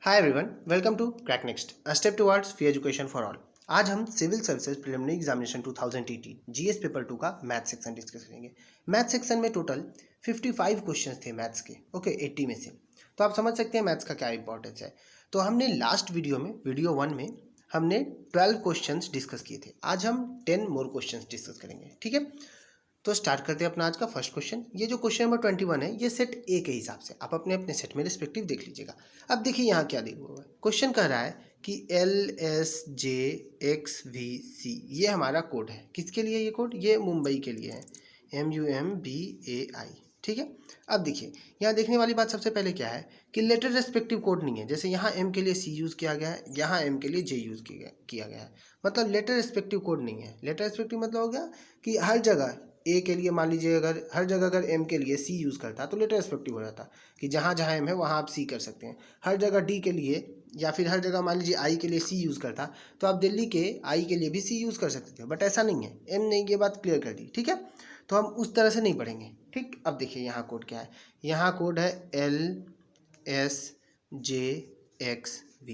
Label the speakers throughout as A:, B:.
A: Hi everyone, welcome to crack next, a step towards free education for all. आज हम civil services preliminary examination 2018 GS paper 2 का math section discuss करेंगे। Math section में total 55 questions थे maths के, okay 80 में से। तो आप समझ सकते हैं मैथ्स का क्या इंपॉर्टेंस है। तो हमने लास्ट वीडियो में, वीडियो 1 में हमने 12 क्वेश्चंस डिस्कस किए थे। आज हम 10 मोर क्वेश्चंस डिस्कस करेंगे, ठीक है। तो स्टार्ट करते हैं अपना आज का फर्स्ट क्वेश्चन। ये जो क्वेश्चन नंबर 21 है, ये सेट ए के हिसाब से आप अपने अपने सेट में रिस्पेक्टिव देख लीजिएगा। अब देखिए यहाँ क्या दिया हुआ है। क्वेश्चन कह रहा है कि LSJXVC ये हमारा कोड है। किसके लिए ये कोड? ये मुंबई के लिए है, MUMBAI, ठीक है। अब देखिए यहाँ देखने वाली बात सबसे पहले क्या है कि लेटर रेस्पेक्टिव कोड नहीं है। जैसे यहाँ M के लिए C यूज़ किया गया है, यहाँ M के लिए J यूज़ किया गया है। मतलब लेटर रेस्पेक्टिव कोड नहीं है। लेटर रेस्पेक्टिव मतलब हो गया कि हर जगह ए के लिए मान लीजिए, अगर हर जगह अगर एम के लिए सी यूज़ करता तो लेटर रेस्पेक्टिव हो जाता कि जहाँ जहाँ एम है वहाँ आप सी कर सकते हैं। हर जगह डी के लिए या फिर हर जगह मान लीजिए आई के लिए सी यूज़ करता तो आप दिल्ली के आई के लिए भी सी यूज़ कर सकते थे, बट ऐसा नहीं है। एम ने ये बात क्लियर कर दी, ठीक है। तो हम उस तरह से नहीं पढ़ेंगे, ठीक। अब देखिए यहाँ कोड क्या है। यहाँ कोड है LSJXV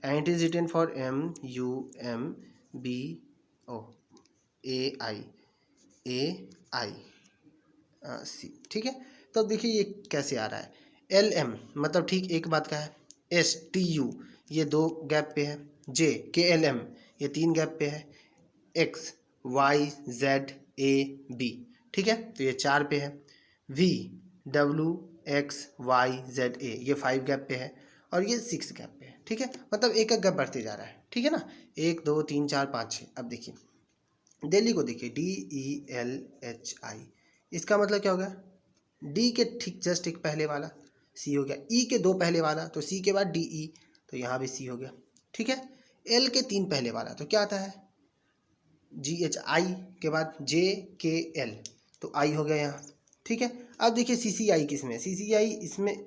A: and it is written for MUMBAI, ठीक है। तो अब देखिए ये कैसे आ रहा है। LM मतलब ठीक एक बात का है। STU ये 2 गैप पे है। JKLM ये 3 गैप पे है। XYZAB, ठीक है, तो ये 4 पे है। VWXYZA ये 5 गैप पे है और ये 6 गैप पे है, ठीक है। मतलब एक एक गैप बढ़ते जा रहा है, ठीक है ना। 1 2 3 4 5 6। अब देखिए दिल्ली को देखिए DELHI, इसका मतलब क्या हो गया? डी के ठीक जस्ट एक पहले वाला सी हो गया, ई के 2 पहले वाला तो सी के बाद DE, तो यहाँ भी सी हो गया, ठीक है। एल के 3 पहले वाला तो क्या आता है? GHI के बाद JKL, तो आई हो गया यहाँ, ठीक है। अब देखिए CCI किस में? CCI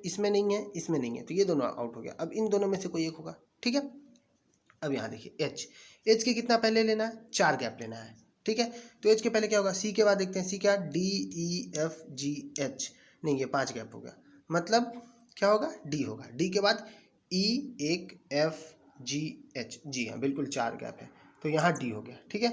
A: इसमें नहीं है, इसमें नहीं है, तो ये दोनों आउट हो गया। अब इन दोनों में से कोई एक होगा, ठीक है। अब यहाँ देखिए एच के कितना पहले लेना है? 4 गैप लेना है, ठीक है। तो एच के पहले क्या होगा? सी के बाद देखते हैं, सी क्या? DEFGH, नहीं ये 5 गैप हो गया, मतलब क्या होगा? डी होगा। डी के बाद EFGH, जी हाँ बिल्कुल 4 गैप है, तो यहाँ डी हो गया, ठीक है।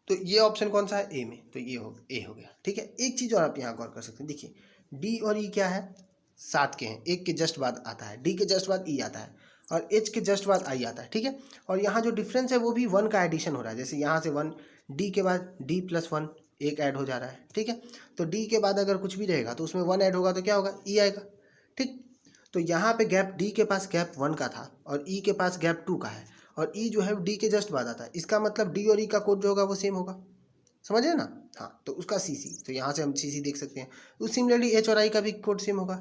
A: तो ये ऑप्शन कौन सा है? ए में, तो ये हो ए हो गया, ठीक है। एक चीज़ और आप यहाँ गौर कर सकते हैं, देखिए डी और ई क्या है? साथ के हैं, एक के जस्ट बाद आता है, डी के जस्ट बाद ई आता है और एच के जस्ट बाद आई आता है, ठीक है। और यहाँ जो डिफरेंस है वो भी 1 का एडिशन हो रहा है। जैसे यहाँ से 1, डी के बाद D+1 एक ऐड हो जा रहा है, ठीक है। तो डी के बाद अगर कुछ भी रहेगा तो उसमें 1 ऐड होगा तो क्या होगा? ई आएगा, ठीक। तो यहाँ पे गैप डी के पास गैप 1 का था और ई के पास गैप 2 का है, और ई जो है डी के जस्ट बाद आता है। इसका मतलब डी और ई का कोड जो होगा वो सेम होगा, समझ रहे ना। हाँ, तो उसका CC, तो यहाँ से हम CC देख सकते हैं। तो सिमिलरली एच और आई का भी कोड सेम होगा,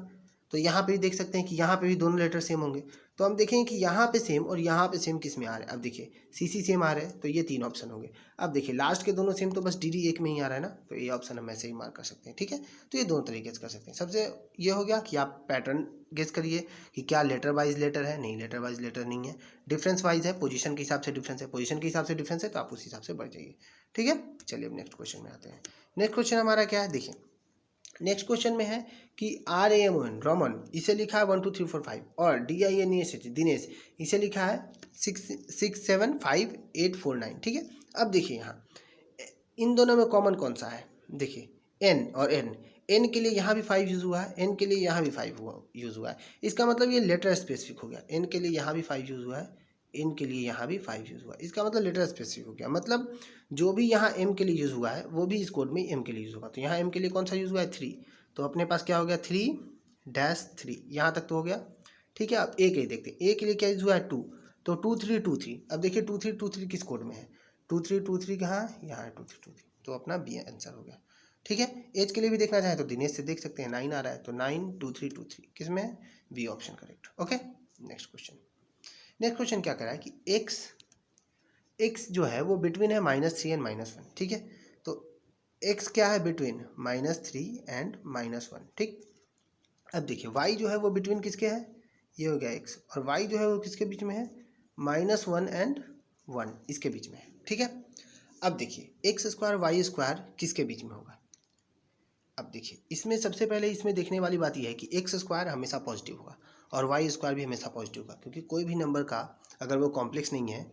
A: तो यहाँ पे भी देख सकते हैं कि यहाँ पे भी दोनों लेटर सेम होंगे। तो हम देखेंगे कि यहाँ पे सेम और यहाँ पे सेम किस में आ रहा है। अब देखिए CC सेम आ रहा है, तो ये 3 ऑप्शन होंगे। अब देखिए लास्ट के दोनों सेम, तो बस DD एक में ही आ रहा है ना, तो ये ऑप्शन हम ऐसे ही मार्क कर सकते हैं, ठीक है। तो ये दोनों तरीके से कर सकते हैं। सबसे ये हो गया कि आप पैटर्न गेस करिए कि क्या लेटर वाइज लेटर है। नहीं, लेटर वाइज लेटर नहीं है, डिफरेंस वाइज है, पोजीशन के हिसाब से डिफरेंस है। पोजीशन के हिसाब से डिफरेंस है तो आप उस हिसाब से बढ़ जाइए, ठीक है। चलिए अब नेक्स्ट क्वेश्चन में आते हैं। नेक्स्ट क्वेश्चन हमारा क्या है? देखिए नेक्स्ट क्वेश्चन में है कि RAMON रोमन इसे लिखा है 1 2 3 4 5 और DINES दिनेश इसे लिखा है 6 6 7 5 8 4 9, ठीक है। अब देखिए यहाँ इन दोनों में कॉमन कौन सा है? देखिए N और N के लिए यहाँ भी 5 यूज़ हुआ है, N के लिए यहाँ भी 5 यूज़ हुआ है। इसका मतलब ये लेटर स्पेसिफिक हो गया। N के लिए यहाँ भी 5 यूज़ हुआ है, इन के लिए यहाँ भी 5 यूज़ हुआ है। इसका मतलब लेटर स्पेसिफिक हो गया। मतलब जो भी यहाँ M के लिए यूज़ हुआ है वो भी इस कोड में M के लिए यूज़ होगा। तो यहाँ M के लिए कौन सा यूज़ हुआ है? 3, तो अपने पास क्या हो गया? 3-3, यहाँ तक तो हो गया, ठीक है। अब A के लिए देखते हैं, A के लिए क्या यूज़ हुआ है? 2, तो 2 3 2 3। अब देखिए 2 3 2 3 किस कोड में है? 2 3 2 3 कहाँ? यहाँ है 2 3 2 3, तो अपना B आंसर हो गया, ठीक है। एज के लिए भी देखना चाहें तो दिनेश से देख सकते हैं, 9 आ रहा है, तो 9 2 3 2 3 किस में है? B option correct, okay. Next question, next question क्या कर रहा है कि x जो है वो बिटवीन है -3 एंड -1, ठीक है। तो x क्या है? बिटवीन -3 एंड -1, ठीक। अब देखिए y जो है वो बिटवीन किसके है? ये हो गया x, और y जो है वो किसके बीच में है? -1 एंड 1 इसके बीच में है, ठीक है। अब देखिए x² y² किसके बीच में होगा? अब देखिए इसमें सबसे पहले इसमें देखने वाली बात यह है कि x² हमेशा पॉजिटिव होगा और वाई स्क्वायर भी हमेशा पॉजिटिव होगा, क्योंकि कोई भी नंबर का अगर वो कॉम्प्लेक्स नहीं है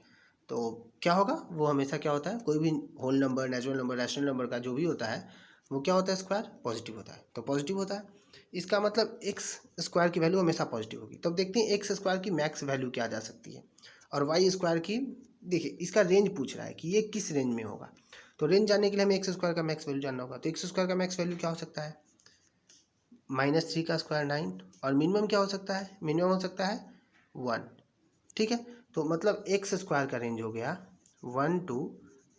A: तो क्या होगा, वो हमेशा क्या होता है, कोई भी whole number, natural number, rational number का जो भी होता है वो क्या होता है, स्क्वायर पॉजिटिव होता है। तो पॉजिटिव होता है, इसका मतलब एक्स स्क्वायर की वैल्यू हमेशा पॉजिटिव होगी। तब देखते हैं एक्स स्क्वायर की मैक्स वैल्यू क्या आ जा सकती है, और वाई स्क्वायर की, देखिए इसका रेंज पूछ रहा है कि ये किस रेंज में होगा। तो रेंज जानने के लिए हमें एक्स स्क्वायर का मैक्स वैल्यू जानना होगा। तो एक्स स्क्वायर का मैक्स वैल्यू क्या हो सकता है, -3 का स्क्वायर 9, और मिनिमम क्या हो सकता है, मिनिमम हो सकता है 1। ठीक है, तो मतलब एक्स स्क्वायर का रेंज हो गया 1 to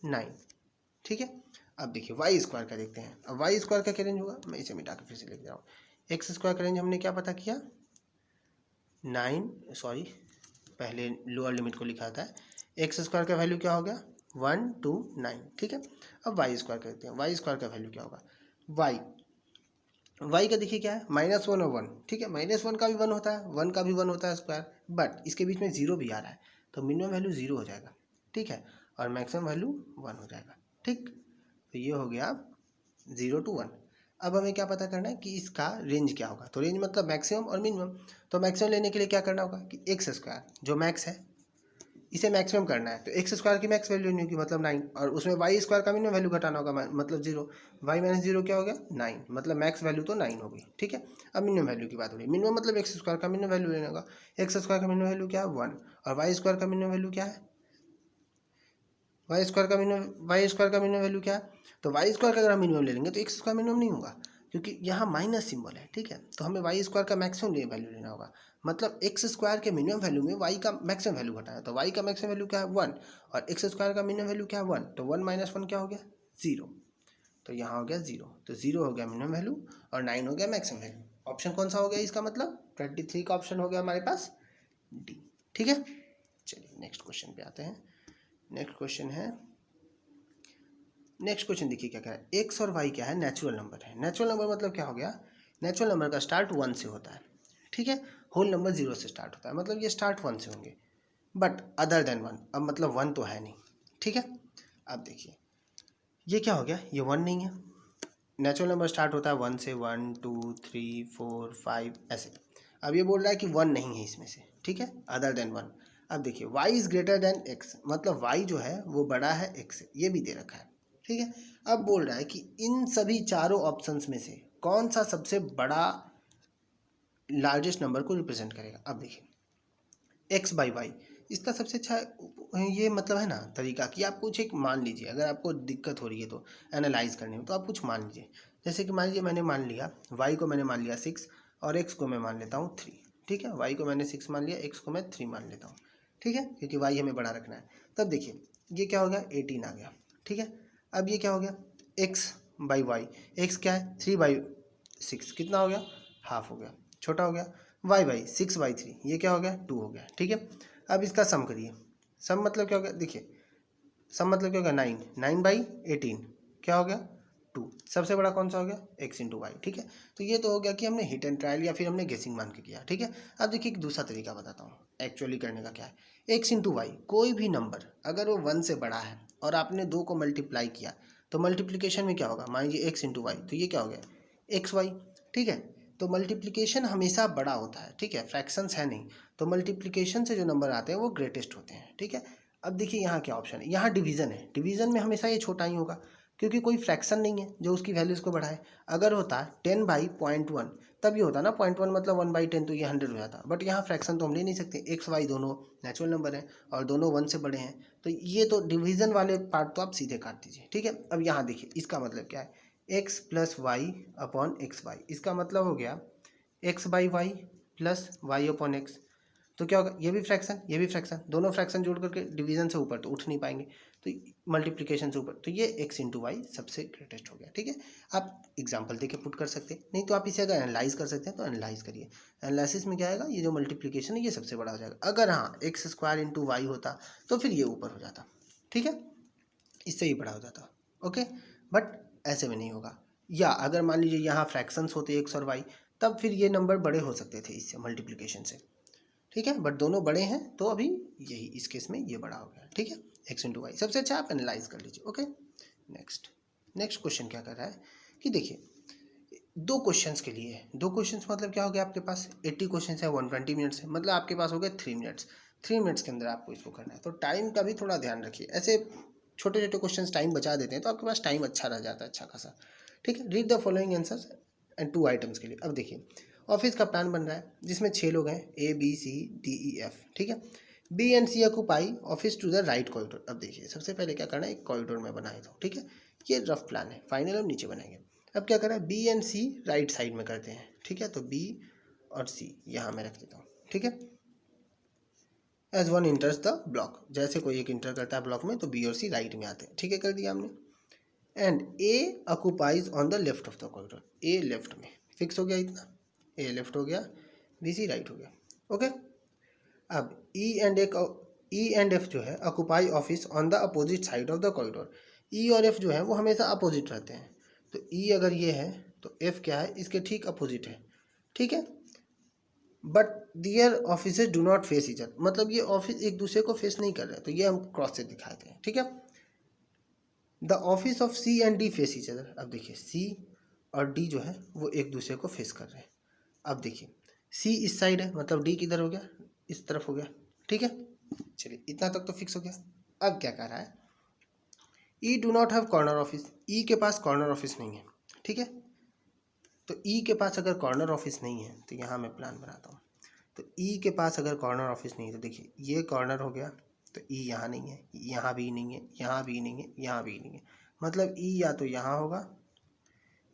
A: 9। ठीक है, अब देखिए वाई स्क्वायर का देखते हैं। अब वाई स्क्वायर का क्या रेंज होगा, मैं इसे मिटा कर फिर से लिख रहा हूँ। एक्स स्क्वायर का रेंज हमने क्या पता किया, 9, सॉरी पहले लोअर लिमिट को लिखा था। एक्स स्क्वायर का वैल्यू क्या हो गया, 1 to 9। ठीक है, अब वाई स्क्वायर करते हैं। वाई स्क्वायर का वैल्यू क्या होगा, वाई का देखिए क्या है, -1 और 1। ठीक है, -1 का भी 1 होता है, 1 का भी 1 होता है स्क्वायर, बट इसके बीच में 0 भी आ रहा है, तो मिनिमम वैल्यू 0 हो जाएगा। ठीक है, और मैक्सिमम वैल्यू 1 हो जाएगा। ठीक, तो ये हो गया 0 to 1। अब हमें क्या पता करना है कि इसका रेंज क्या होगा। तो रेंज मतलब मैक्सिमम और मिनिमम। तो मैक्सिमम लेने के लिए क्या करना होगा कि एक्स स्क्वायर जो मैक्स है इसे मैक्सिमम करना है, तो एक्स स्क्वायर की मैक्स वैल्यू नहीं होगी मतलब 9, और उसमें वाई स्क्वायर का मिनिमम वैल्यू घटाना होगा मतलब 0। वाई माइनस 0 क्या हो गया, 9, मतलब मैक्स वैल्यू तो 9 होगी। ठीक है, अब मिनिमम वैल्यू की बात हो रही है। मिनिमम मतलब एक्स स्क्वायर का मिनिमम वैल्यू लेना होगा। एक्स स्क्वायर का मिनिमम वैल्यू क्या है, 1, और वाई स्क्वायर का मिनिमम वैल्यू क्या है, वाई स्क्वायर का मिनिमम वैल्यू क्या है। तो वाई स्क्वायर का अगर हम मिनिमम ले लेंगे तो एक्स स्क्वायर मिनिमम नहीं होगा, क्योंकि यहाँ माइनस सिंबल है। ठीक है, तो हमें वाई स्क्वायर का मैक्सिमम वैल्यू लेना होगा, मतलब एक्स स्क्वायर के मिनिमम वैल्यू में वाई का मैक्सिमम वैल्यू घटाना है। तो वाई का मैक्सिमम वैल्यू क्या है, 1, और एक्स स्क्वायर का मिनिमम वैल्यू क्या है, 1, तो 1 - 1 क्या हो गया, 0। तो यहाँ हो गया 0, तो 0 हो गया मिनिमम वैल्यू और 9 हो गया मैक्सिमम वैल्यू। ऑप्शन कौन सा हो गया इसका, मतलब 23 का ऑप्शन हो गया हमारे पास, डी। ठीक है, चलिए नेक्स्ट क्वेश्चन पे आते हैं। नेक्स्ट क्वेश्चन देखिए क्या कह रहा है, एक्स और वाई क्या है, नेचुरल नंबर है। नेचुरल नंबर मतलब क्या हो गया, नेचुरल नंबर का स्टार्ट 1 से होता है। ठीक है, होल नंबर 0 से स्टार्ट होता है, मतलब ये स्टार्ट 1 से होंगे, बट अदर देन 1। अब मतलब 1 तो है नहीं। ठीक है, अब देखिए ये क्या हो गया, ये 1 नहीं है। नेचुरल नंबर स्टार्ट होता है 1 से, 1 2 3 4 5 ऐसे। अब ये बोल रहा है कि 1 नहीं है इसमें से। ठीक है, अदर देन 1। अब देखिए y is greater then x, मतलब y जो है वो बड़ा है x से, ये भी दे रखा है। ठीक है, अब बोल रहा है कि इन सभी चारों ऑप्शंस में से कौन सा सबसे बड़ा लार्जेस्ट नंबर को रिप्रेजेंट करेगा। अब देखिए x बाई वाई, इसका सबसे अच्छा ये मतलब है ना तरीका कि आप कुछ एक मान लीजिए। अगर आपको दिक्कत हो रही है तो एनालाइज करने में, तो आप कुछ मान लीजिए। जैसे कि मान लीजिए मैंने मान लिया y को, मैंने मान लिया 6, और x को मैं मान लेता हूँ 3। ठीक है, y को मैंने 6 मान लिया, x को मैं 3 मान लेता हूँ। ठीक है, क्योंकि y हमें बड़ा रखना है। तब देखिए ये क्या हो गया, 18 आ गया। ठीक है, अब ये क्या हो गया, x बाई वाई, x क्या है 3/6, कितना हो गया, हाफ हो गया, छोटा हो गया। y बाई 6/3, ये क्या हो गया, 2 हो गया। ठीक है, अब इसका सम करिए। सम मतलब क्या हो गया, देखिए सम मतलब क्या हो गया, 9/18 क्या हो गया, 2। सबसे बड़ा कौन सा हो गया, x इंटू वाई। ठीक है, तो ये तो हो गया कि हमने हिट एंड ट्रायल या फिर हमने गेसिंग मान के किया। ठीक है, अब देखिए एक दूसरा तरीका बताता हूँ एक्चुअली करने का। क्या है, x इंटू वाई, कोई भी नंबर अगर वो 1 से बड़ा है और आपने 2 को मल्टीप्लाई किया, तो मल्टीप्लीकेशन में क्या होगा, मान लीजिए x इंटू वाई, तो ये क्या हो गया, एक्स वाई। ठीक है, तो मल्टीप्लिकेशन हमेशा बड़ा होता है। ठीक है, फ्रैक्शंस है नहीं, तो मल्टीप्लिकेशन से जो नंबर आते हैं वो ग्रेटेस्ट होते हैं। ठीक है, अब देखिए यहाँ क्या ऑप्शन है, यहाँ डिवीज़न है। डिवीज़न में हमेशा ये छोटा ही होगा, क्योंकि कोई फ्रैक्शन नहीं है जो उसकी वैल्यूज़ को बढ़ाए। अगर होता 10/0.1, तब ये होता ना 0.1 मतलब 1/10, तो ये 100 हो जाता। बट यहाँ फ्रैक्शन तो हम ले नहीं सकते, एक्स वाई दोनों नेचुरल नंबर हैं और दोनों 1 से बड़े हैं, तो ये तो डिवीज़न वाले पार्ट तो आप सीधे काट दीजिए। ठीक है, अब यहाँ देखिए इसका मतलब क्या है, x plus Y upon X Y, इसका मतलब हो गया x by Y plus Y upon X. तो क्या होगा, ये भी फ्रैक्शन, ये भी फ्रैक्शन, दोनों फ्रैक्शन जोड़ करके डिवीजन से ऊपर तो उठ नहीं पाएंगे, तो मल्टीप्लिकेशन से ऊपर, तो ये x इंटू वाई सबसे ग्रेटेस्ट हो गया। ठीक है, आप एग्जांपल देके पुट कर सकते हैं, नहीं तो आप इसे अगर एनालाइज कर सकते हैं तो एनालाइज करिए। एनालिसिस में क्या आएगा, ये जो मल्टीप्लिकेशन है ये सबसे बड़ा हो जाएगा। अगर हाँ एक्स स्क्वायर इंटू वाई होता तो फिर ये ऊपर हो जाता। ठीक है, इससे ही बड़ा हो जाता। ओके, बट ऐसे में नहीं होगा। या अगर मान लीजिए यहाँ फ्रैक्शंस होते एक्स और वाई, तब फिर ये नंबर बड़े हो सकते थे इससे मल्टीप्लिकेशन से। ठीक है, बट दोनों बड़े हैं तो अभी यही इस केस में ये बड़ा हो गया। ठीक है, एक्स इंटू वाई सबसे अच्छा, आप एनालाइज कर लीजिए। ओके, नेक्स्ट क्वेश्चन क्या कर रहा है कि देखिए 2 क्वेश्चंस के लिए है। 2 क्वेश्चंस मतलब क्या हो गया, आपके पास 80 क्वेश्चंस है, 120 मिनट्स है, मतलब आपके पास हो गए 3 मिनट्स। 3 मिनट्स के अंदर आपको इसको करना है, तो टाइम का भी थोड़ा ध्यान रखिए। ऐसे छोटे छोटे क्वेश्चंस टाइम बचा देते हैं तो आपके पास टाइम अच्छा रह जाता है, अच्छा खासा। ठीक है, read the following answers and 2 items के लिए। अब देखिए, ऑफिस का प्लान बन रहा है जिसमें 6 लोग हैं, ABCDEF। ठीक है, B and C occupy office to the right corridor. अब देखिए, सबसे पहले क्या करना है, एक कॉरिडोर में बनाए दो। ठीक है, ये रफ प्लान है, फाइनल हम नीचे बनाएंगे। अब क्या करें, B and C right side में करते हैं। ठीक है, तो B और C यहाँ मैं रख देता हूँ। ठीक है, as one enters the block, जैसे कोई एक इंटर करता है ब्लॉक में तो B और C राइट में आते हैं। ठीक है, कर दिया हमने। And A occupies on the left of the corridor, A left में फिक्स हो गया, इतना A लेफ्ट हो गया, BC राइट हो गया। ओके, अब E एंड F जो है occupy office on the opposite side of the corridor. E और F जो है वो हमेशा अपोजिट रहते हैं, तो E अगर ये है तो F क्या है, इसके ठीक अपोजिट है। ठीक है, but their office do not face each other, मतलब ये ऑफिस एक दूसरे को फेस नहीं कर रहे, तो ये हम क्रॉस से दिखाते हैं। ठीक है, the office of C and D face each other. अब देखिए, C और D जो है वो एक दूसरे को फेस कर रहे हैं। अब देखिए, C इस साइड है, मतलब D किधर हो गया, इस तरफ हो गया। ठीक है, चलिए इतना तक तो फिक्स हो गया। अब क्या कर रहा है, E do not have corner office, E के पास कॉर्नर ऑफिस नहीं है। ठीक है, तो E के पास अगर कॉर्नर ऑफिस नहीं है तो यहाँ मैं प्लान बनाता हूँ। तो E के पास अगर कॉर्नर ऑफिस नहीं है तो देखिए, ये कॉर्नर हो गया, तो E यहाँ नहीं है, यहाँ भी नहीं है, यहाँ भी नहीं है, यहाँ भी नहीं है, मतलब E या तो यहाँ होगा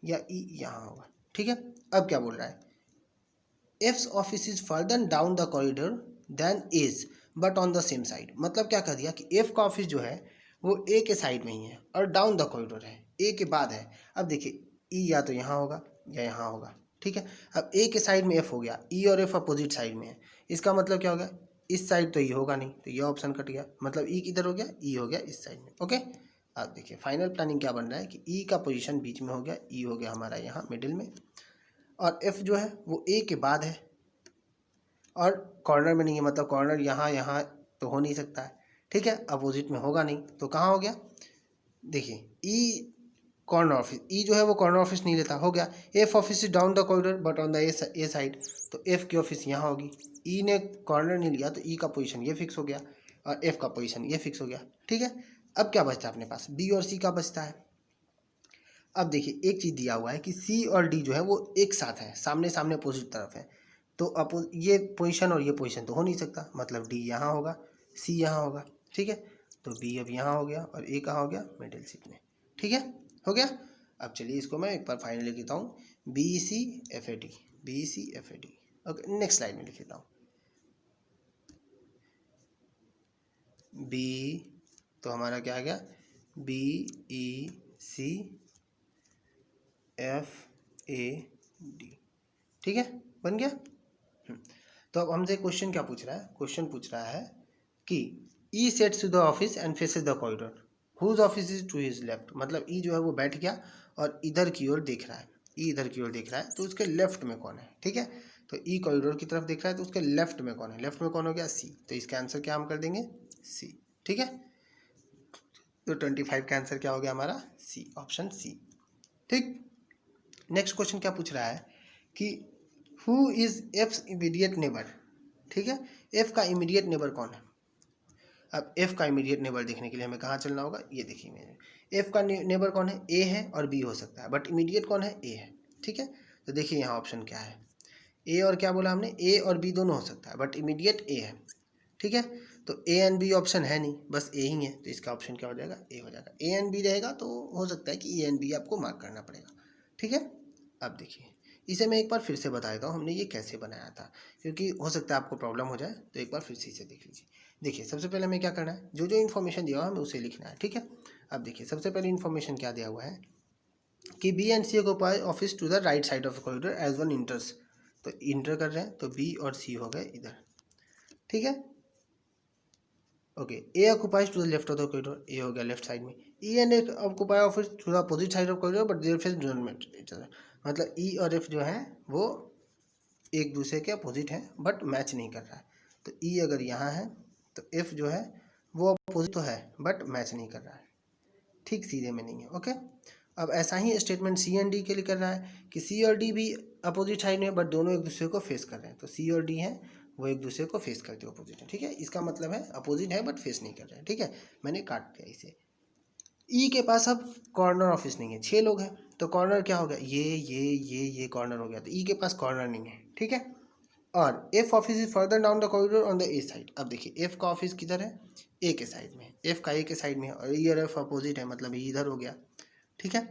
A: या E यहाँ होगा। ठीक है, अब क्या बोल रहा है, F's office is further down the corridor than A's but on the same side. मतलब क्या कर दिया कि F का ऑफिस जो है वो A के साइड में ही है और डाउन द कॉरिडोर है, A के बाद है। अब देखिए, E या तो यहाँ होगा या यहाँ होगा। ठीक है, अब A के साइड में F हो गया, E और F अपोजिट साइड में है, इसका मतलब क्या हो गया, इस साइड तो E होगा नहीं, तो ये ऑप्शन कट गया, मतलब E किधर हो गया, E हो गया इस साइड में। ओके, अब देखिए फाइनल प्लानिंग क्या बन रहा है कि E का पोजीशन बीच में हो गया, E हो गया हमारा यहाँ मिडिल में, और F जो है वो A के बाद है और कॉर्नर में नहीं है, मतलब कॉर्नर यहाँ यहाँ तो हो नहीं सकता है। ठीक है, अपोजिट में होगा नहीं, तो कहाँ हो गया, देखिए E कॉर्नर ऑफिस, E जो है वो कॉर्नर ऑफिस नहीं लेता, हो गया। F office is down the corridor but on the A side, तो F की ऑफिस यहाँ होगी। E ने कॉर्नर नहीं लिया तो E का पोजीशन ये फिक्स हो गया और F का पोजीशन ये फिक्स हो गया। ठीक है, अब क्या बचता है अपने पास, B और C का बचता है। अब देखिए, एक चीज़ दिया हुआ है कि C और D जो है वो एक साथ है, सामने सामने अपोजिट तरफ है, तो ये पोजीशन और ये पोजीशन तो हो नहीं सकता, मतलब D यहाँ होगा, C यहाँ होगा। ठीक है, तो B अब यहाँ हो गया और A कहाँ हो गया, मिडिल सीट में। ठीक है, हो गया। अब चलिए इसको मैं एक बार फाइनल लिख देता हूँ, BCFAD, BCFAD। Okay, next slide में लिख देता हूँ, B तो हमारा क्या आ गया, BECFAD। ठीक है, बन गया। तो अब हमसे क्वेश्चन क्या पूछ रहा है, क्वेश्चन पूछ रहा है कि E sets to the office and faces the corridor, whose office is to his left, मतलब E जो है वो बैठ गया और इधर की ओर देख रहा है, E इधर की ओर देख रहा है, तो उसके लेफ्ट में कौन है। ठीक है, तो E कॉरिडोर की तरफ देख रहा है, तो उसके लेफ्ट में कौन है, लेफ्ट में कौन हो गया, C, तो इसका आंसर क्या हम कर देंगे, C। ठीक है, तो 25 का आंसर क्या हो गया हमारा, C, ऑप्शन C। ठीक, नेक्स्ट क्वेश्चन क्या पूछ रहा है कि who is F's immediate neighbour. ठीक है, F का इमीडिएट नेबर कौन है। अब F का इमीडिएट नेबर देखने के लिए हमें कहाँ चलना होगा, ये देखिए मेरे F का नेबर कौन है, A है और B हो सकता है, बट इमीडिएट कौन है, A है। ठीक है, तो देखिए यहाँ ऑप्शन क्या है, A और क्या बोला हमने, A और B दोनों हो सकता है, बट इमीडिएट A है। ठीक है, तो A एंड B ऑप्शन है नहीं, बस A ही है, तो इसका ऑप्शन क्या हो जाएगा, A हो जाएगा। A एंड B रहेगा तो हो सकता है कि A एंड B आपको मार्क करना पड़ेगा। ठीक है, अब देखिए इसे मैं एक बार फिर से बता देता हूँ हमने ये कैसे बनाया था, क्योंकि हो सकता है आपको प्रॉब्लम हो जाए, तो एक बार फिर से इसे देख लीजिए। देखिए सबसे पहले हमें क्या करना है, जो जो इन्फॉर्मेशन दिया हुआ है हमें उसे लिखना है। ठीक है, अब देखिए सबसे पहले इन्फॉर्मेशन क्या दिया हुआ है कि B and C occupy office to the right side of corridor as one enters, तो इंटर कर रहे हैं तो B और C हो गए इधर। ठीक है, okay, A occupies to the left of the corridor, A हो गया लेफ्ट साइड में। E and F occupy office to the opposite side of corridor but their face do not match each other, मतलब E और F जो है वो एक दूसरे के अपोजिट हैं बट मैच नहीं कर रहा है। तो E अगर यहाँ है तो F जो है वो अपोजिट तो है बट मैच नहीं कर रहा है, ठीक सीधे में नहीं है। ओके, अब ऐसा ही स्टेटमेंट सी एंड डी के लिए कर रहा है कि सी और डी भी अपोजिट साइड में, बट दोनों एक दूसरे को फेस कर रहे हैं। तो सी और डी हैं वो एक दूसरे को फेस करते हैं, अपोजिट है, ठीक है। इसका मतलब है अपोजिट है बट फेस नहीं कर रहे हैं, ठीक है। मैंने काट दिया इसे। ई के पास अब कॉर्नर ऑफिस नहीं है, 6 लोग हैं, तो कॉर्नर क्या हो गया, ये कॉर्नर हो गया, तो ई के पास कॉर्नर नहीं है, ठीक है। और F office is further down the corridor on the A side. अब देखिए एफ का ऑफिस किधर है, ए के साइड में, एफ का ए के साइड में है, और ई और एफ अपोजिट है, मतलब ये इधर हो गया, ठीक है।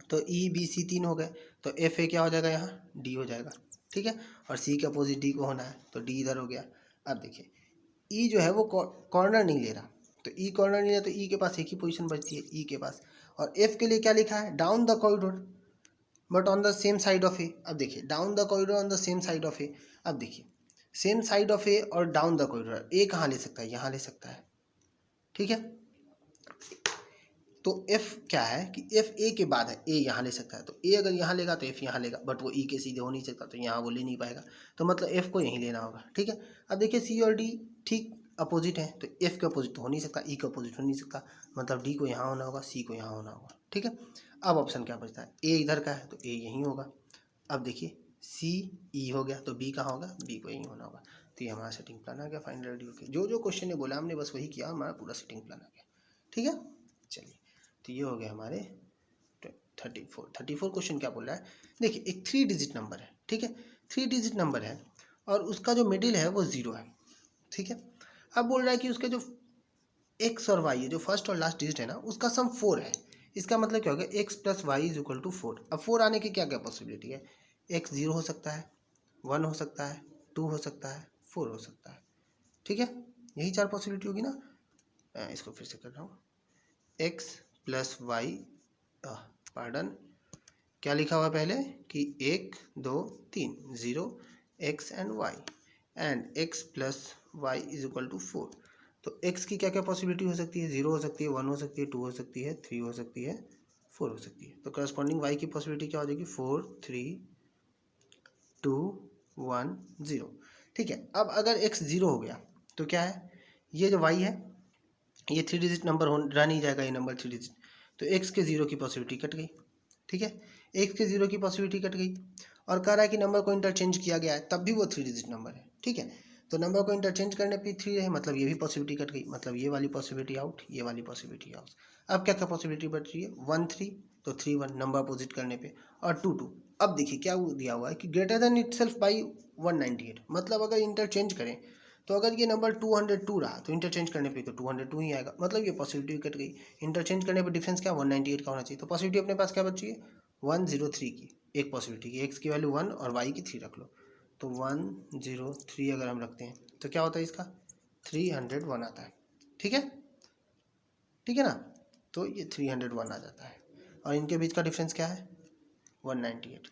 A: तो ई बी सी 3 हो गए, तो एफ ए क्या हो जाएगा, यहाँ डी हो जाएगा, ठीक है। और सी के अपोजिट डी को होना है, तो डी इधर हो गया। अब देखिए ई जो है वो कॉर्नर नहीं ले रहा, तो ई कॉर्नर नहीं ले, तो ई के पास एक ही पोजीशन बचती है, ई के पास। और एफ के लिए क्या लिखा है, down the corridor but on the same side of A. अब देखिए down the corridor on the same side of A. अब देखिए सेम साइड ऑफ ए और डाउन द कॉरिडोर, ए कहाँ ले सकता है, यहाँ ले सकता है, ठीक है। तो एफ क्या है कि एफ ए के बाद है, ए यहाँ ले सकता है, तो ए अगर यहाँ लेगा तो एफ यहाँ लेगा, बट वो ई के सीधे हो नहीं सकता, तो यहाँ वो ले नहीं पाएगा, तो मतलब एफ को यहीं लेना होगा, ठीक है। अब देखिए सी और डी ठीक अपोजिट है, तो एफ के अपोजिट तो हो नहीं सकता, ई के अपोजिट हो नहीं सकता, मतलब डी को यहाँ होना होगा, सी को यहाँ होना होगा, ठीक है। अब ऑप्शन क्या बचता है, ए इधर का है तो ए यहीं होगा। अब देखिए सी ई हो गया, तो बी कहाँ होगा, बी को यहीं होना होगा। तो ये हमारा सेटिंग प्लान आ गया फाइनल रेडियो के, जो जो क्वेश्चन ने बोला हमने बस वही किया, हमारा पूरा सेटिंग प्लान आ गया, ठीक है। चलिए तो ये हो गया हमारे 34 क्वेश्चन क्या बोल रहा है, देखिए एक 3 डिजिट नंबर है, ठीक है, 3 डिजिट नंबर है और उसका जो मिडिल है वो 0 है, ठीक है। अब बोल रहा है कि उसके जो एक्स और वाई है, जो फर्स्ट और लास्ट डिजिट है ना, उसका सम 4 है। इसका मतलब क्या होगा, X plus Y is equal to 4। अब 4 आने की क्या क्या पॉसिबिलिटी है, एक्स 0 हो सकता है, 1 हो सकता है, 2 हो सकता है, 4 हो सकता है, ठीक है। यही 4 पॉसिबिलिटी होगी ना। इसको फिर से कर रहा हूँ, एक्स प्लस वाई, पार्डन, क्या लिखा हुआ पहले कि 1 2 3 0 X and Y, and X plus Y is equal to 4। तो एक्स की क्या क्या पॉसिबिलिटी हो सकती है, 0 हो सकती है, 1 हो सकती है, 2 हो सकती है, 3 हो सकती है, 4 हो सकती है। तो करस्पॉन्डिंग वाई की पॉसिबिलिटी क्या हो जाएगी, 4 3 2 1 0, ठीक है। अब अगर एक्स 0 हो गया तो क्या है, ये जो वाई है ये 3 डिजिट नंबर रह नहीं जाएगा, ये नंबर 3 डिजिट, तो एक्स के 0 की पॉसिबिलिटी कट गई, ठीक है। एक्स के 0 की पॉसिबिलिटी कट गई, और कह रहा है कि नंबर को इंटरचेंज किया गया है, तब भी वो 3 डिजिट नंबर है, ठीक है। तो नंबर को इंटरचेंज करने पे 3 है, मतलब ये भी पॉसिबिलिटी कट गई, मतलब ये वाली पॉसिबिलिटी आउट, ये वाली पॉसिबिलिटी आउट। अब क्या क्या पॉसिबिलिटी बच रही है, 1 3, तो 3 1 नंबर अपोजिट करने पे, और 2 2। अब देखिए क्या दिया हुआ है कि ग्रेटर देन इटसेल्फ बाई 198, मतलब अगर इंटरचेंज करें तो अगर ये नंबर 202 रहा तो इंटरचेंज करने पे तो 202 ही आएगा, मतलब ये पॉसिबिलिटी कट गई। इंटरचेंज करने पे डिफरेंस क्या, 198 का होना चाहिए, तो पॉसिबिलिटी अपने पास क्या बची है, 103 की, एक पॉसिबिलिटी की, एक्स की वैल्यू 1 और वाई की 3 रख लो, तो 103 अगर हम रखते हैं तो क्या होता है इसका, 301 आता है, ठीक है, ठीक है ना। तो ये 301 आ जाता है, और इनके बीच का डिफरेंस क्या है, 198।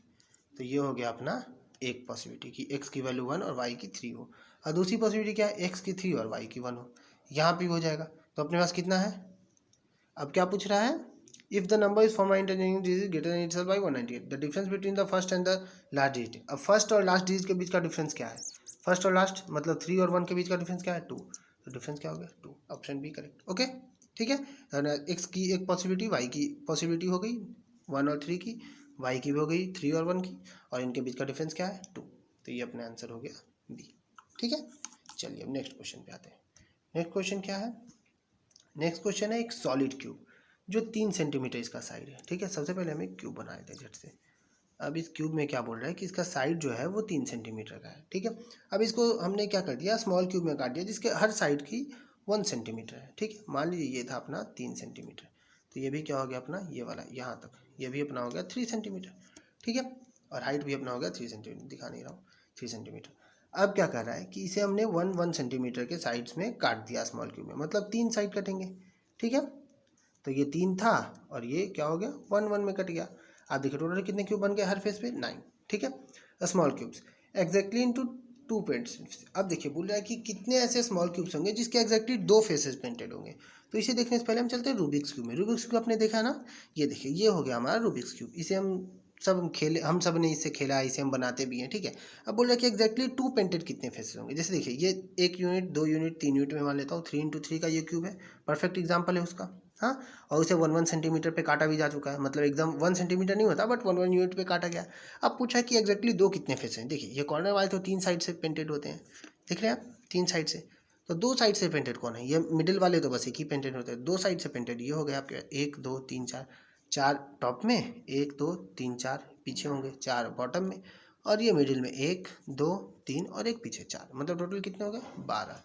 A: तो ये हो गया अपना एक पॉसिबिलिटी कि एक्स की वैल्यू 1 और वाई की 3 हो, और दूसरी पॉसिबिलिटी क्या है, एक्स की 3 और वाई की 1 हो, यहाँ भी हो जाएगा। तो अपने पास कितना है, अब क्या पूछ रहा है, if the number is form interchanging digit greater than itself by 198, the difference between the first and the last digit. अब फर्स्ट और लास्ट डिजिट के बीच का डिफरेंस क्या है, फर्स्ट और लास्ट मतलब 3 और 1 के बीच का डिफरेंस क्या है, 2, तो डिफरेंस क्या हो गया, 2, ऑप्शन बी करेक्ट, ओके, ठीक है। एक्स की एक पॉसिबिलिटी, वाई की पॉसिबिलिटी हो गई 1 और 3 की, वाई की भी हो गई 3 और 1 की, और इनके बीच का डिफरेंस क्या है, 2, तो ये अपना आंसर हो गया बी, ठीक है। चलिए अब नेक्स्ट क्वेश्चन पे आते हैं। नेक्स्ट क्वेश्चन क्या है, नेक्स्ट क्वेश्चन है एक सॉलिड क्यूब जो 3 सेंटीमीटर इसका साइड है, ठीक है। सबसे पहले हमें क्यूब बना लेते हैं झट से। अब इस क्यूब में क्या बोल रहा है कि इसका साइड जो है वो 3 सेंटीमीटर का है, ठीक है। अब इसको हमने क्या कर दिया, स्मॉल क्यूब में काट दिया, जिसके हर साइड की 1 सेंटीमीटर है, ठीक है। मान लीजिए ये था अपना 3 सेंटीमीटर, तो ये भी क्या हो गया अपना, ये वाला यहाँ तक, ये भी अपना हो गया 3 सेंटीमीटर, ठीक है। और हाइट भी अपना हो गया 3 सेंटीमीटर, दिखा नहीं रहा हूँ, 3 सेंटीमीटर। अब क्या कर रहा है कि इसे हमने 1 सेंटीमीटर के साइड्स में काट दिया स्मॉल क्यूब में, मतलब 3 साइड कटेंगे, ठीक है। तो ये 3 था और ये क्या हो गया, 1 1 में कट गया। आप देखिए टोटल कितने क्यूब बन गए हर फेस पे, 9, ठीक है। Small cubes exactly into 2 paints. अब देखिए बोल रहा है कि कितने ऐसे स्मॉल क्यूब्स होंगे जिसके एग्जैक्टली 2 फेसेस पेंटेड होंगे। तो इसे देखने से पहले हम चलते हैं रूबिक्स क्यूब में। रूबिक्स क्यूब आपने देखा ना, ये देखिए ये हो गया हमारा रूबिक्स क्यूब। इसे हम सब ने इससे खेला, इसे हम बनाते भी हैं, ठीक है। अब बोल रहा है कि एग्जैक्टली 2 पेंटेड कितने फेसेस होंगे। जैसे देखिए ये 1 यूनिट 2 यूनिट 3 यूनिट में मान लेता हूँ, 3 × 3 का ये क्यूब है, परफेक्ट एग्जाम्पल है उसका, हाँ, और उसे 1 सेंटीमीटर पे काटा भी जा चुका है, मतलब एकदम 1 सेंटीमीटर नहीं होता बट 1 यूनिट पे काटा गया। अब पूछा कि एग्जैक्टली दो कितने फेस हैं। देखिए ये कॉर्नर वाले तो 3 साइड से पेंटेड होते हैं, देख रहे हैं आप 3 साइड से, तो 2 साइड से पेंटेड कौन है, ये मिडिल वाले तो बस एक ही पेंटेड होते हैं, 2 साइड से पेंटेड ये हो गया आपके 1 2 3 4, 4 टॉप में, 1 2 3 4 पीछे होंगे, 4 बॉटम में, और ये मिडिल में 1 2 3 और एक पीछे 4, मतलब टोटल कितने हो गए 12।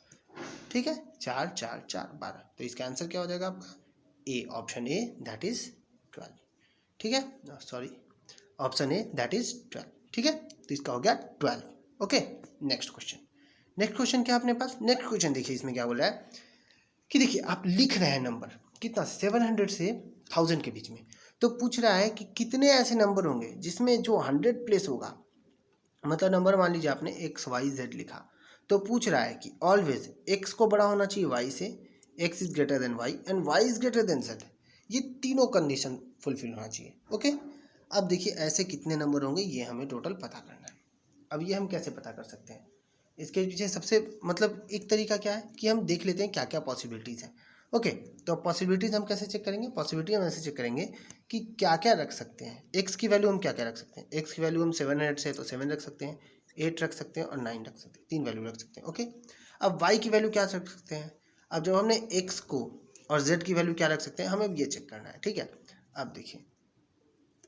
A: ठीक है, 4 4 4 12, तो इसका आंसर क्या हो जाएगा आपका ए, ऑप्शन ए दैट इज 12। ठीक है, sorry, option A that is 12। ठीक है, तो इसका हो गया 12। Okay, next question. Next question क्या अपने पास, नेक्स्ट क्वेश्चन देखिए इसमें क्या बोला है कि देखिए आप लिख रहे हैं नंबर कितना 700 से 1000 के बीच में, तो पूछ रहा है कि कितने ऐसे नंबर होंगे जिसमें जो 100 प्लेस होगा, मतलब नंबर मान लीजिए आपने एक्स वाई जेड लिखा, तो पूछ रहा है कि ऑलवेज एक्स को बड़ा होना चाहिए वाई से, X is greater than Y and Y is greater than Z, ये तीनों कंडीशन फुलफिल होना चाहिए। ओके, अब देखिए ऐसे कितने नंबर होंगे ये हमें टोटल पता करना है। अब ये हम कैसे पता कर सकते हैं, इसके पीछे सबसे मतलब एक तरीका क्या है कि हम देख लेते हैं क्या क्या पॉसिबिलिटीज़ हैं। ओके, तो पॉसिबिलिटीज़ हम कैसे चेक करेंगे, पॉसिबिलिटी हम ऐसे चेक करेंगे कि क्या क्या रख सकते हैं। एक्स की वैल्यू हम क्या क्या रख सकते हैं, एक्स की वैल्यू हम 700 से तो 7 रख सकते हैं, 8 रख सकते हैं और 9 रख सकते हैं, 3 वैल्यू रख सकते हैं। ओके, अब वाई की वैल्यू क्या रख सकते हैं, अब जब हमने एक्स को और जेड की वैल्यू क्या रख सकते हैं हमें ये चेक करना है। ठीक है, अब देखिए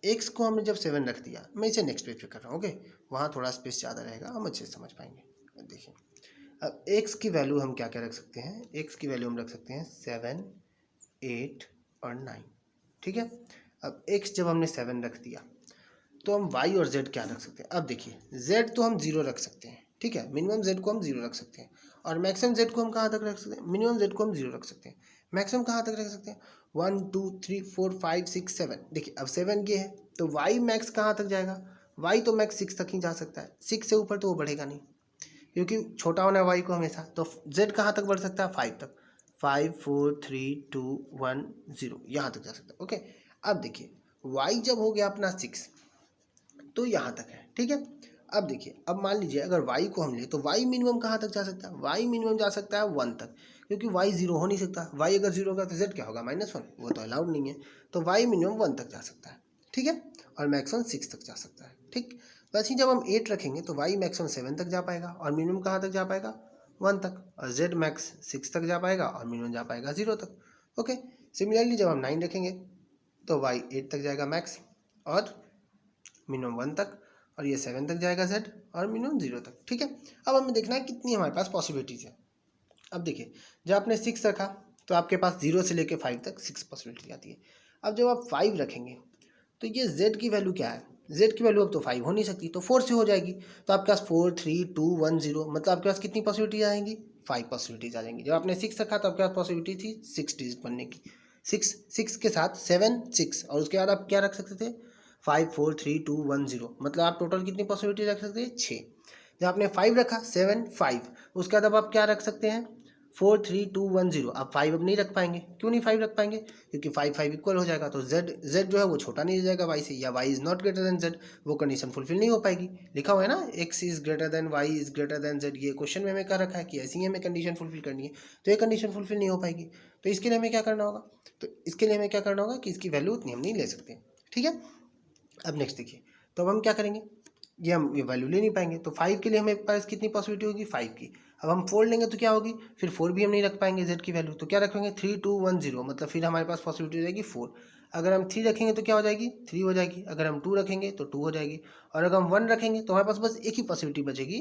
A: एक्स को हमने जब 7 रख दिया, मैं इसे नेक्स्ट पेज पे कर रहा हूँ। ओके, वहाँ थोड़ा स्पेस ज़्यादा रहेगा, हम अच्छे से समझ पाएंगे। देखिए अब एक्स की वैल्यू हम क्या क्या रख सकते हैं, एक्स की वैल्यू हम रख सकते हैं 7 8 और 9। ठीक है, अब एक्स जब हमने 7 रख दिया तो हम वाई और जेड क्या रख सकते हैं, अब देखिए जेड तो हम 0 रख सकते हैं। ठीक है, मिनिमम जेड को हम 0 रख सकते हैं और मैक्सिमम जेड को हम कहाँ तक रख सकते हैं, मिनिमम जेड को हम 0 रख सकते हैं, मैक्सिमम कहाँ तक रख सकते हैं 1 2 3 4 5 6 7। देखिए अब 7 ये है तो वाई मैक्स कहाँ तक जाएगा, वाई तो मैक्स 6 तक ही जा सकता है, 6 से ऊपर तो वो बढ़ेगा नहीं क्योंकि छोटा होना है वाई को हमेशा, तो जेड कहाँ तक बढ़ सकता है 5 तक, 5 4 3 2 1 0 यहाँ तक जा सकता है। ओके, अब देखिए वाई जब हो गया अपना 6 तो यहाँ तक है। ठीक है, अब देखिए अब मान लीजिए अगर y को हम ले तो y मिनिमम कहाँ तक जा सकता है, y मिनिमम जा सकता है 1 तक, क्योंकि y 0 हो नहीं सकता, y अगर 0 होगा तो z क्या होगा -1, वो तो अलाउड नहीं है, तो y मिनिमम 1 तक जा सकता है। ठीक है, और मैक्सिमम 6 तक जा सकता है। ठीक, वैसे ही जब हम 8 रखेंगे तो y मैक्सिमम 7 तक जा पाएगा और मिनिमम कहाँ तक जा पाएगा 1 तक, और z मैक्स 6 तक जा पाएगा और मिनिमम जा पाएगा 0 तक। ओके, सिमिलरली जब हम 9 रखेंगे तो y 8 तक जाएगा मैक्स और मिनिमम 1 तक, और ये 7 तक जाएगा z और मिनिमम 0 तक। ठीक है, अब हमें देखना है कितनी हमारे पास पॉसिबिलिटीज़ है। अब देखिए जब आपने 6 रखा तो आपके पास 0 से लेकर 5 तक 6 पॉसिबिलिटी आती है। अब जब आप 5 रखेंगे तो ये z की वैल्यू क्या है, z की वैल्यू अब तो 5 हो नहीं सकती तो 4 से हो जाएगी, तो आपके पास 4 3 2 1 0, मतलब आपके पास कितनी पॉसिबिलिटी आएंगी 5 पॉसिबिलिटीज आ जाएंगी। जब आपने 6 रखा तो आपके पास पॉसिबिलिटी थी 6 डिजिट बनने की, 6 के साथ 7 6 और उसके बाद आप क्या रख सकते थे 5 4 3 2 1 0, मतलब आप टोटल कितनी पॉसिबिलिटी रख सकते हैं 6। जब आपने 5 रखा 7 5, उसके बाद अब आप क्या रख सकते हैं 4 3 2 1 0, आप 5 अब नहीं रख पाएंगे, क्यों नहीं 5 रख पाएंगे, क्योंकि 5 5 इक्वल हो जाएगा तो z जो है वो छोटा नहीं हो जाएगा y से, या y is not greater than z, वो कंडीशन फुलफिल नहीं हो पाएगी। लिखा हुआ है ना x is greater then y is greater then z, ये क्वेश्चन में हमें कह रखा है कि ऐसी ही हमें कंडीशन फुलफिल करनी है, तो ये कंडीशन फुलफिल नहीं हो पाएगी। तो इसके लिए हमें क्या करना होगा, तो इसके लिए हमें क्या करना होगा कि इसकी वैल्यू उतनी हम नहीं ले सकते। ठीक है, अब नेक्स्ट देखिए, तो अब हम क्या करेंगे, ये हम ये वैल्यू ले नहीं पाएंगे, तो 5 के लिए हमें पास कितनी पॉसिबिलिटी होगी 5 की। अब हम 4 लेंगे तो क्या होगी, फिर 4 भी हम नहीं रख पाएंगे z की वैल्यू, तो क्या रखेंगे 3 2 1 0, मतलब फिर हमारे पास पॉसिबिलिटी हो जाएगी 4। अगर हम 3 रखेंगे तो क्या हो जाएगी 3 हो जाएगी, अगर हम 2 रखेंगे तो 2 हो जाएगी, और अगर हम 1 रखेंगे तो हमारे पास बस एक ही पॉसिबिलिटी बचेगी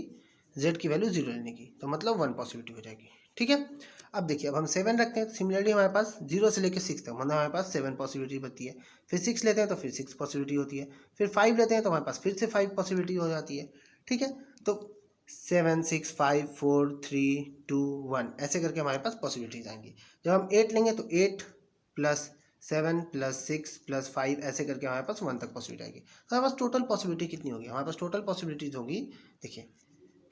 A: z की वैल्यू 0 लेने की, तो मतलब 1 पॉसिबिलिटी हो जाएगी। ठीक है, अब देखिए अब हम 7 रखते हैं तो सिमिलरली हमारे पास 0 से लेकर 6 तक, मतलब हमारे पास 7 पॉसिबिलिटी बचती है, फिर 6 लेते हैं तो फिर 6 पॉसिबिलिटी होती है, फिर 5 लेते हैं तो हमारे पास फिर से 5 पॉसिबिलिटी हो जाती है। ठीक है, तो 7 6 5 4 3 2 1 ऐसे करके हमारे पास पॉसिबिलिटीज आएंगी। जब हम 8 लेंगे तो 8 प्लस 7 प्लस 6 प्लस 5 ऐसे करके हमारे पास 1 तक पॉसिबिलिटी आएगी। तो हमारे पास टोटल पॉसिबिलिटी कितनी होगी, हमारे पास टोटल पॉसिबिलिटीज होगी, देखिए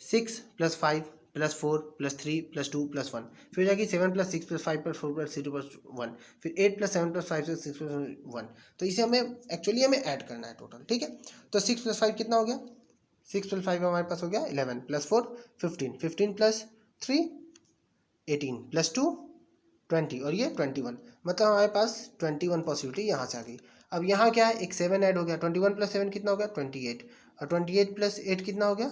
A: 6 plus 5 plus 4 plus 3 plus 2 plus 1, फिर जाएगी 7 plus 6 plus 5 plus 4 plus 3 plus 1, फिर 8 प्लस 7 प्लस 5 प्लस 6 प्लस 1। तो इसे हमें एक्चुअली हमें ऐड करना है टोटल। ठीक है, तो 6 प्लस 5 कितना हो गया, 6 प्लस 5 हमारे पास हो गया 11 प्लस 4 15, 15 प्लस 3 18 प्लस 2 20 और ये 21, मतलब हमारे पास 21 पॉसिबिलिटी यहाँ से आ गई। अब यहाँ क्या है, एक 7 ऐड हो गया, 21 + 7 कितना हो गया 28, और 28 + 8 कितना हो गया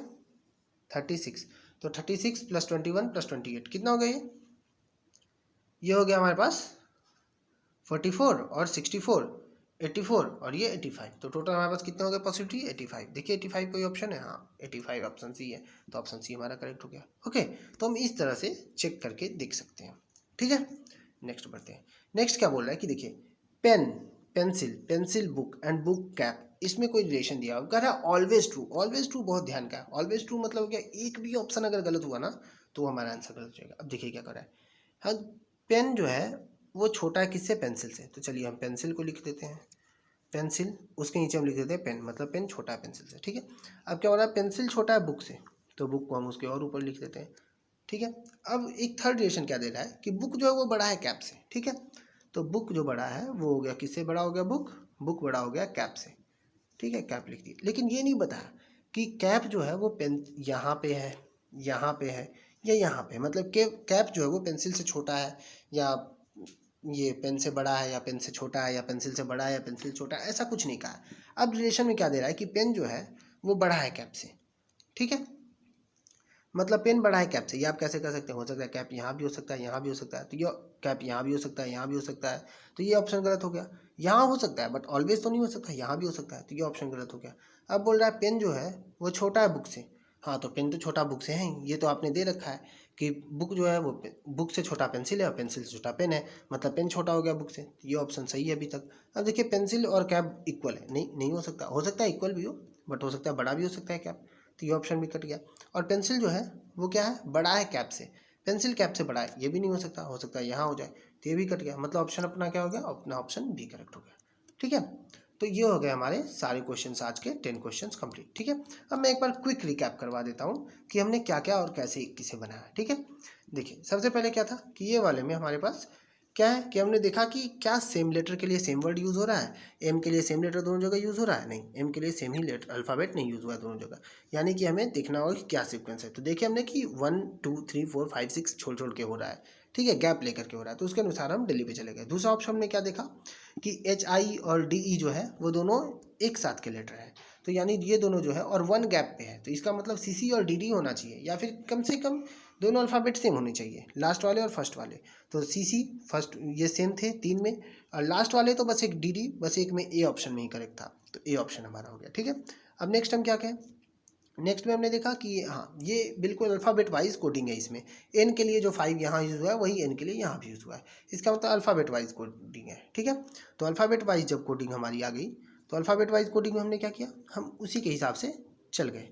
A: 36। तो 36 + 21 + 28 कितना हो गया ये हो गया हमारे पास 44 और 64 84 और ये 85। तो टोटल हमारे पास कितने हो गए पॉसिबिलिटी 85। देखिए 85 कोई ऑप्शन है, हाँ 85 ऑप्शन सी है, तो ऑप्शन सी हमारा करेक्ट हो गया। ओके, तो हम इस तरह से चेक करके देख सकते हैं। ठीक है, नेक्स्ट बढ़ते हैं। नेक्स्ट क्या बोल रहा है कि देखिए pen, pencil, pencil book and book cap, इसमें कोई रिलेशन दिया कह रहा है ऑलवेज ट्रू। ऑलवेज ट्रू बहुत ध्यान का है, ऑलवेज ट्रू मतलब क्या, एक भी ऑप्शन अगर गलत हुआ ना तो हमारा आंसर गलत हो जाएगा। अब देखिए क्या कर रहा है, हाँ पेन जो है वो छोटा है किससे, पेंसिल से, तो चलिए हम पेंसिल को लिख देते हैं पेंसिल, उसके नीचे हम लिख देते हैं पेन, मतलब पेन छोटा है पेंसिल से। ठीक है, अब क्या हो रहा है, पेंसिल छोटा है बुक से, तो बुक को हम उसके और ऊपर लिख देते हैं। ठीक है, अब एक थर्ड रिलेशन क्या दे रहा है कि बुक जो है वो बड़ा है कैप से। ठीक है, तो बुक जो बड़ा है वो हो गया किससे बड़ा हो गया, बुक, बुक बड़ा हो गया कैप से। ठीक है, कैप लिख दी, लेकिन ये नहीं बताया कि कैप जो है वो पेन यहाँ पे है, यहाँ पे है या यहाँ पे, मतलब कैप जो है वो पेंसिल से छोटा है या ये पेन से बड़ा है या पेन से छोटा है या पेंसिल से बड़ा है या पेंसिल छोटा है, ऐसा कुछ नहीं कहा है। अब रिलेशन में क्या दे रहा है कि पेन जो है वो बड़ा है कैप से। ठीक है, मतलब पेन बड़ा है कैप से, ये आप कैसे कर सकते हैं, हो सकता है कैप यहाँ भी हो सकता है, यहाँ भी हो सकता है, तो ये कैप यहाँ भी हो सकता है, यहाँ भी हो सकता है, तो ये ऑप्शन गलत हो गया। यहाँ हो सकता है बट ऑलवेज तो नहीं हो सकता, यहाँ भी हो सकता है, तो ये ऑप्शन गलत हो गया। अब बोल रहा है पेन जो है वो छोटा है बुक से, हाँ तो पेन तो छोटा बुक से है ही, ये तो आपने दे रखा है कि बुक जो है वो बुक से छोटा पेंसिल है और पेंसिल से छोटा पेन है, मतलब पेन छोटा हो गया बुक से, तो ये ऑप्शन सही है अभी तक। अब देखिए पेंसिल और कैप इक्वल है, नहीं नहीं हो सकता है इक्वल भी हो, बट हो सकता है बड़ा भी हो सकता है कैप, तो ये ऑप्शन भी कट गया। और पेंसिल जो है वो क्या है, बड़ा है कैप से, पेंसिल कैप से बड़ा है, ये भी नहीं हो सकता है यहाँ हो जाए, तो ये भी कट गया, मतलब ऑप्शन अपना क्या हो गया, अपना ऑप्शन बी करेक्ट हो गया। ठीक है, तो ये हो गए हमारे सारे क्वेश्चंस, आज के 10 क्वेश्चंस कंप्लीट। ठीक है, अब मैं एक बार क्विक रिकैप करवा देता हूँ कि हमने क्या क्या और कैसे किसे बनाया। ठीक है, देखिए सबसे पहले क्या था कि ये वाले में हमारे पास क्या है कि हमने देखा कि क्या सेम लेटर के लिए सेम वर्ड यूज़ हो रहा है, एम के लिए सेम लेटर दोनों जगह यूज़ हो रहा है, नहीं एम के लिए सेम ही लेटर अल्फ़ाबेट नहीं यूज़ हुआ है दोनों जगह, यानी कि हमें देखना होगा कि क्या सीक्वेंस है। तो देखिए हमने कि 1 2 3 4 5 6 छोड़ छोड़ के हो रहा है, ठीक है, गैप लेकर के हो रहा है, तो उसके अनुसार हम दिल्ली पे चले गए। दूसरा ऑप्शन में क्या देखा कि एच आई और डी ई जो है वो दोनों एक साथ के लेटर हैं, तो यानी ये दोनों जो है और वन गैप पे है, तो इसका मतलब सी सी और डी डी होना चाहिए, या फिर कम से कम दोनों अल्फ़ाबेट सेम होने चाहिए, लास्ट वाले और फर्स्ट वाले। तो सी सी फर्स्ट ये सेम थे 3 में, और लास्ट वाले तो बस एक डी डी, बस एक में ए ऑप्शन में ही करेक्ट था, तो ए ऑप्शन हमारा हो गया। ठीक है, अब नेक्स्ट हम क्या कहें, नेक्स्ट में हमने देखा कि हाँ ये बिल्कुल अल्फ़ाबेट वाइज कोडिंग है, इसमें एन के लिए जो 5 यहाँ यूज़ हुआ है वही एन के लिए यहाँ भी यूज़ हुआ है, इसका मतलब अल्फ़ाबेट वाइज कोडिंग है। ठीक है, तो अल्फ़ाबेट वाइज जब कोडिंग हमारी आ गई, तो अल्फ़ाबेट वाइज कोडिंग में हमने क्या किया, हम उसी के हिसाब से चल गए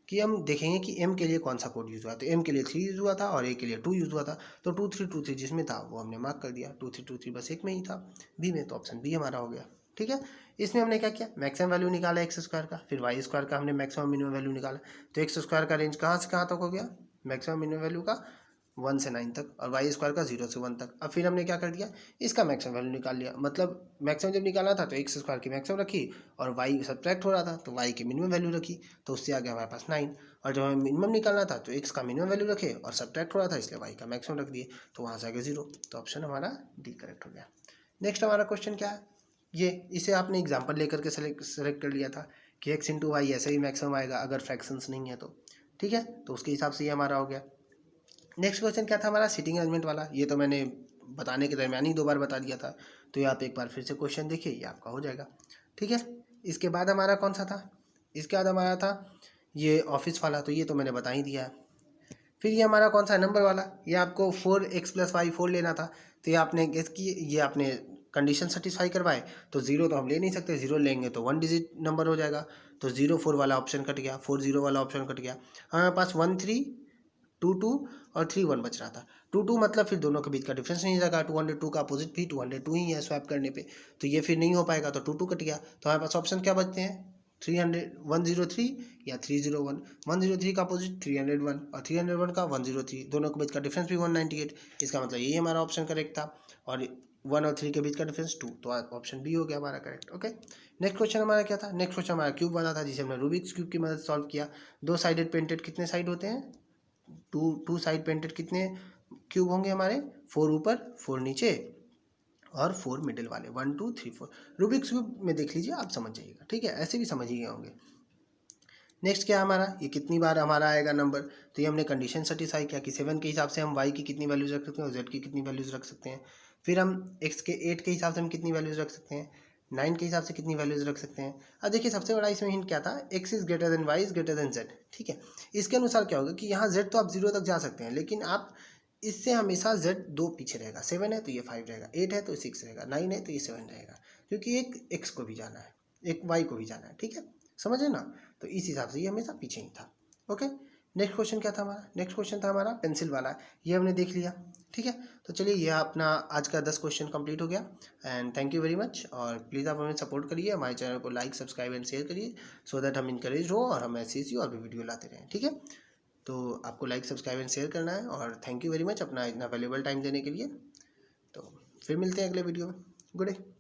A: कि हम देखेंगे कि एम के लिए कौन सा कोड यूज़ हुआ, तो एम के लिए 3 यूज़ हुआ था और ए के लिए 2 यूज़ हुआ था, तो 2 3 जिसमें था वो हमने मार्क कर दिया, 2 3 बस एक में ही था बी में, तो ऑप्शन बी हमारा हो गया। ठीक है, इसमें हमने क्या किया, मैक्सिमम वैल्यू निकाला एक्स स्क्वायर का, फिर वाई स्क्वायर का हमने मैक्सिमम मिनिमम वैल्यू निकाला, तो एक्स स्क्वायर का रेंज कहाँ से कहाँ तक हो गया, मैक्सिमम मिनिमम वैल्यू का 1 से 9 तक, और वाई स्क्वायर का 0 से 1 तक। अब फिर हमने क्या कर दिया, इसका मैक्सिमम वैल्यू निकाल लिया, मतलब मैक्सिमम जब निकालना था तो एक्स स्क्वायर की मैक्सिमम रखी और वाई सब्ट्रैक्ट हो रहा था तो वाई की मिनिमम वैल्यू रखी, तो उससे आ गया हमारे पास 9, और जब हमें मिनिमम निकालना था तो एक्स का मिनिमम वैल्यू रखे और सब्ट्रैक्ट हो रहा था इसलिए वाई का मैक्सिमम रख दिए, तो वहाँ से आ गया 0, तो ऑप्शन हमारा डी करेक्ट हो गया। नेक्स्ट हमारा क्वेश्चन क्या है, ये इसे आपने एग्जाम्पल लेकर के सेलेक्ट कर लिया था कि एक्स इंटू वाई ऐसे ही मैक्सिमम आएगा अगर फ्रैक्शंस नहीं है तो। ठीक है, तो उसके हिसाब से ये हमारा हो गया। नेक्स्ट क्वेश्चन क्या था हमारा, सीटिंग अरेंजमेंट वाला, ये तो मैंने बताने के दरमियान ही 2 बार बता दिया था, तो ये आप एक बार फिर से क्वेश्चन देखिए, ये आपका हो जाएगा। ठीक है, इसके बाद हमारा कौन सा था, इसके बाद हमारा था ये ऑफिस वाला, तो ये तो मैंने बता ही दिया है। फिर ये हमारा कौन सा नंबर वाला, ये आपको 4x + y 4 लेना था, तो ये आपने गेस किए, ये आपने कंडीशन सेटिस्फाई करवाए, तो 0 तो हम ले नहीं सकते, 0 लेंगे तो 1 डिजिट नंबर हो जाएगा, तो 0 4 वाला ऑप्शन कट गया, 4 0 वाला ऑप्शन कट गया, हमारे पास 1 3 2 2 और 3 1 बच रहा था। 2 2 मतलब फिर दोनों के बीच का डिफरेंस नहीं रहेगा, 202 का अपोजिट भी 202 ही है स्वैप करने पे, तो ये फिर नहीं हो पाएगा, तो 2 2 कट गया, तो हमारे पास ऑप्शन क्या बचते हैं, 300 103 या 301। 103 का अपोजिट 301 और 301 का 103, दोनों के बीच का डिफरेंस भी 198, इसका मतलब यही हमारा ऑप्शन करेक्ट था, और 1 और 3 के बीच का डिफरेंस 2, तो ऑप्शन बी हो गया हमारा करेक्ट। ओके, नेक्स्ट क्वेश्चन हमारा क्या था, नेक्स्ट क्वेश्चन हमारा क्यूब वाला था, जिसे हमने रूबिक्स क्यूब की मदद से सॉल्व किया। 2 साइडेड पेंटेड कितने साइड होते हैं, टू साइड पेंटेड कितने क्यूब होंगे हमारे, 4 ऊपर 4 नीचे और 4 मिडिल वाले 1 2 3 4। रूबिक्स क्यूब में देख लीजिए, आप समझ जाइएगा, ठीक है, ऐसे भी समझ ही गए होंगे। नेक्स्ट क्या है हमारा, ये कितनी बार हमारा आएगा नंबर, तो ये हमने कंडीशन सेटिस्फाई किया कि 7 के हिसाब से हम y की कितनी वैल्यूज रख सकते हैं और z की कितनी वैल्यूज रख सकते हैं। फिर हम x के 8 के हिसाब से हम कितनी वैल्यूज रख सकते हैं, 9 के हिसाब से कितनी वैल्यूज रख सकते हैं। अब देखिए सबसे बड़ा इसमें हिंट क्या था, x is greater then y is greater then z, ठीक है। इसके अनुसार क्या होगा कि यहाँ z तो आप 0 तक जा सकते हैं, लेकिन आप इससे हमेशा z 2 पीछे रहेगा। 7 है तो ये 5 रहेगा, 8 है तो 6 रहेगा, 9 है तो ये 7 रहेगा, क्योंकि एक x को भी जाना है, एक y को भी जाना है, ठीक है, समझे ना। तो इस हिसाब से ये हमेशा पीछे ही था। ओके, नेक्स्ट क्वेश्चन क्या था हमारा, नेक्स्ट क्वेश्चन था हमारा पेंसिल वाला, ये हमने देख लिया, ठीक है। तो चलिए ये अपना आज का 10 क्वेश्चन कंप्लीट हो गया। And thank you very much, और प्लीज़ आप हमें सपोर्ट करिए, हमारे चैनल को लाइक सब्सक्राइब एंड शेयर करिए, सो दैट हम इनकरेज हो और हम ऐसी ऐसी और भी वीडियो लाते रहें, ठीक है। तो आपको लाइक सब्सक्राइब एंड शेयर करना है, और थैंक यू वेरी मच अपना इतना वैल्यूएबल टाइम देने के लिए। तो फिर मिलते हैं अगले वीडियो में। Good day.